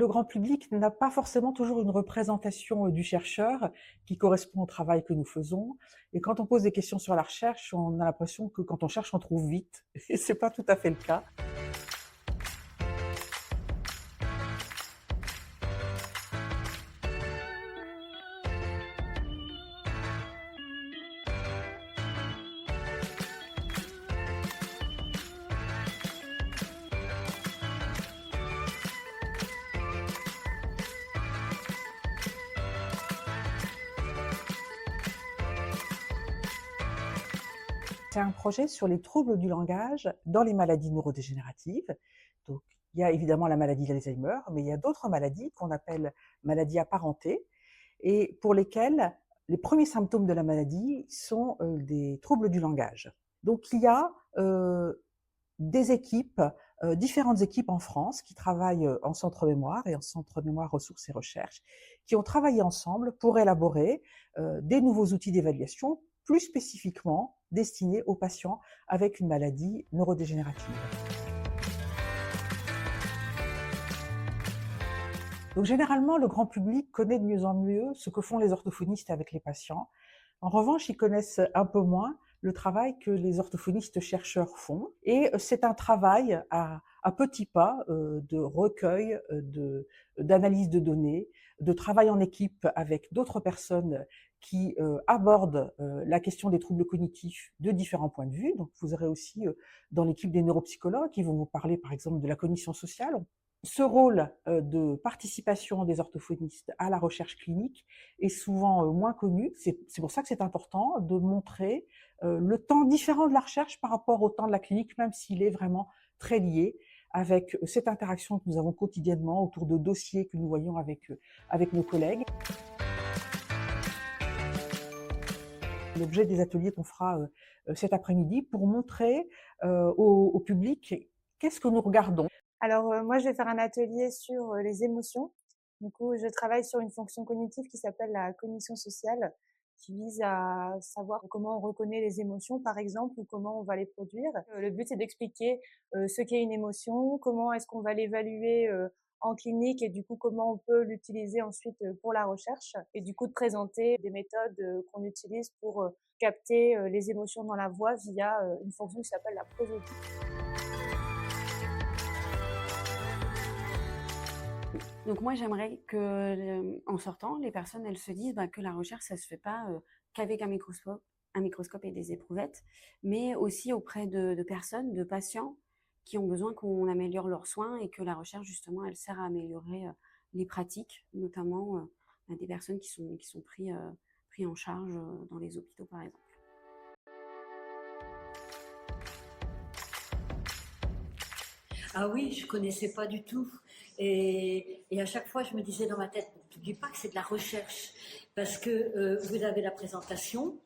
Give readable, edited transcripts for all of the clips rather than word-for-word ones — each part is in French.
le grand public n'a pas forcément toujours une représentation du chercheur qui correspond au travail que nous faisons. Et quand on pose des questions sur la recherche, on a l'impression que quand on cherche, on trouve vite. Et c'est pas tout à fait le cas. C'est un projet sur les troubles du langage dans les maladies neurodégénératives. Donc, il y a évidemment la maladie d'Alzheimer, mais il y a d'autres maladies qu'on appelle maladies apparentées et pour lesquelles les premiers symptômes de la maladie sont des troubles du langage. Donc, il y a des équipes, différentes équipes en France qui travaillent en centre mémoire et en centre mémoire ressources et recherche, qui ont travaillé ensemble pour élaborer des nouveaux outils d'évaluation plus spécifiquement destinés aux patients avec une maladie neurodégénérative. Donc généralement, le grand public connaît de mieux en mieux ce que font les orthophonistes avec les patients. En revanche, ils connaissent un peu moins le travail que les orthophonistes chercheurs font. Et c'est un travail à petits pas de recueil, d'analyse de données, de travail en équipe avec d'autres personnes qui abordent la question des troubles cognitifs de différents points de vue. Donc vous aurez aussi dans l'équipe des neuropsychologues qui vont vous parler par exemple de la cognition sociale. Ce rôle de participation des orthophonistes à la recherche clinique est souvent moins connu. C'est pour ça que c'est important de montrer le temps différent de la recherche par rapport au temps de la clinique, même s'il est vraiment très lié avec cette interaction que nous avons quotidiennement autour de dossiers que nous voyons avec nos collègues. L'objet des ateliers qu'on fera cet après-midi pour montrer au public qu'est-ce que nous regardons. Alors, moi, je vais faire un atelier sur les émotions. Du coup, je travaille sur une fonction cognitive qui s'appelle la cognition sociale, qui vise à savoir comment on reconnaît les émotions, par exemple, ou comment on va les produire. Le but, c'est d'expliquer ce qu'est une émotion, comment est-ce qu'on va l'évaluer en clinique et du coup, comment on peut l'utiliser ensuite pour la recherche et du coup, de présenter des méthodes qu'on utilise pour capter les émotions dans la voix via une fonction qui s'appelle la prosodie. Donc moi, j'aimerais que, en sortant, les personnes, elles se disent que la recherche, ça se fait pas qu'avec un microscope et des éprouvettes, mais aussi auprès de personnes, de patients qui ont besoin qu'on améliore leurs soins et que la recherche, justement, elle sert à améliorer les pratiques, notamment des personnes qui sont pris en charge dans les hôpitaux, par exemple. Ah oui, je connaissais pas du tout. Et à chaque fois, je me disais dans ma tête, n'oublie pas que c'est de la recherche, parce que vous avez la présentation,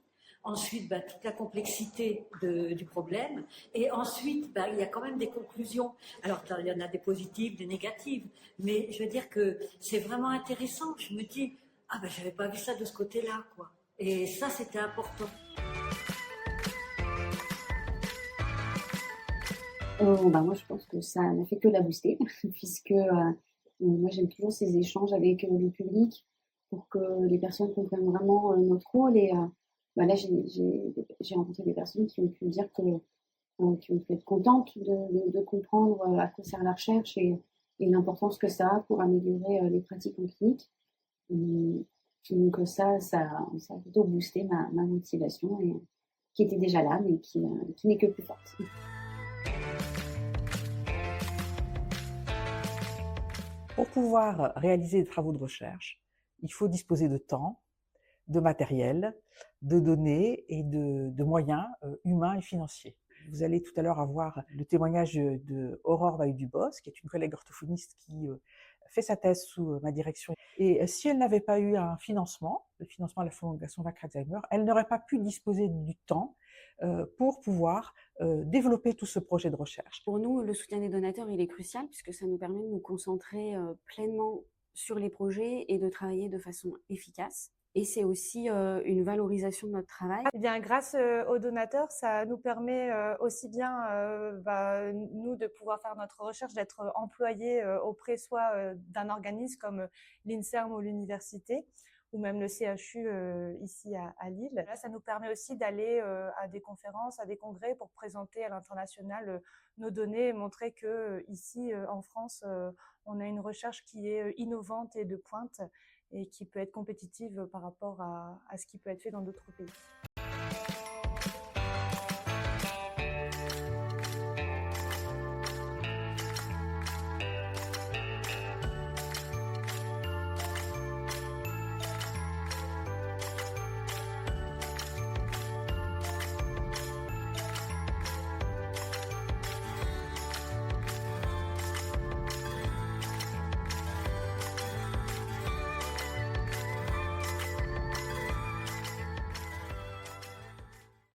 ensuite toute la complexité du problème, et ensuite il y a quand même des conclusions. Alors il y en a des positives, des négatives, mais je veux dire que c'est vraiment intéressant. Je me dis, ah j'avais pas vu ça de ce côté-là, quoi. Et ça, c'était important. Moi, je pense que ça n'a fait que la booster, puisque moi, j'aime toujours ces échanges avec le public pour que les personnes comprennent vraiment notre rôle. Et là, j'ai rencontré des personnes qui ont pu dire qui ont pu être contentes de comprendre à quoi sert la recherche et l'importance que ça a pour améliorer les pratiques en clinique. Donc ça a plutôt boosté ma motivation, qui était déjà là, mais qui n'est que plus forte. Pour pouvoir réaliser des travaux de recherche, il faut disposer de temps, de matériel, de données et de moyens humains et financiers. Vous allez tout à l'heure avoir le témoignage de Aurore Maheu-Dubos, qui est une collègue orthophoniste qui fait sa thèse sous ma direction. Et si elle n'avait pas eu un financement, le financement de la Fondation Vaincre-Alzheimer, elle n'aurait pas pu disposer du temps pour pouvoir développer tout ce projet de recherche. Pour nous, le soutien des donateurs, il est crucial puisque ça nous permet de nous concentrer pleinement sur les projets et de travailler de façon efficace. et c'est aussi une valorisation de notre travail. Eh bien, grâce aux donateurs, ça nous permet aussi bien, nous, de pouvoir faire notre recherche, d'être employés auprès soit d'un organisme comme l'INSERM ou l'université, ou même le CHU ici à Lille. Là, ça nous permet aussi d'aller à des conférences, à des congrès pour présenter à l'international nos données et montrer que ici en France, on a une recherche qui est innovante et de pointe et qui peut être compétitive par rapport à ce qui peut être fait dans d'autres pays.